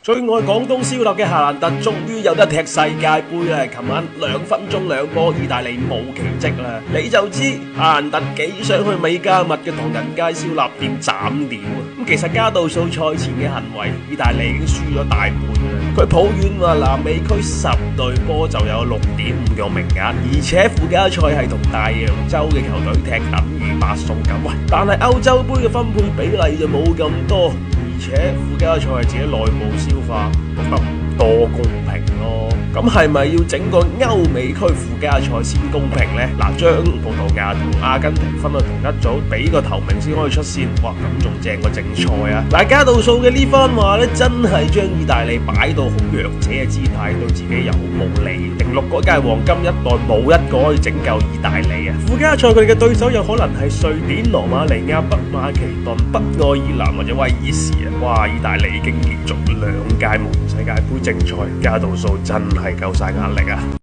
最愛廣東燒臘嘅夏蘭特終於有得踢世界盃啦！琴晚2分鐘2波，意大利冇奇蹟啦，你就知夏蘭特幾想去美加密嘅唐人街燒臘店斬料啊！咁其實加度素賽前嘅行為，意大利已經輸咗大半啦。佢抱怨話南美區10隊波就有6.5個名額，而且附加賽係同大洋洲嘅球隊踢，等於8送9。喂，但係歐洲盃嘅分配比例就冇咁多。而且附加賽係自己內部消化，覺得唔多公平咯。咁係咪要整個歐美區附加賽先公平呢？嗱，將葡萄牙同阿根廷分到同一組，俾個頭名先可以出線。哇，咁仲正過正賽啊！嗱，加度素嘅呢番話咧，真係將意大利擺到好弱者嘅姿態，對自己又好無利。06嗰屆黃金一代冇一個可以拯救意大利啊！附加賽佢哋嘅對手有可能係瑞典、羅馬尼亞、北馬其頓、北愛爾蘭或者威爾士啊！哇，意大利已經連續2屆無緣世界盃正賽，加度素真係夠晒壓力啊！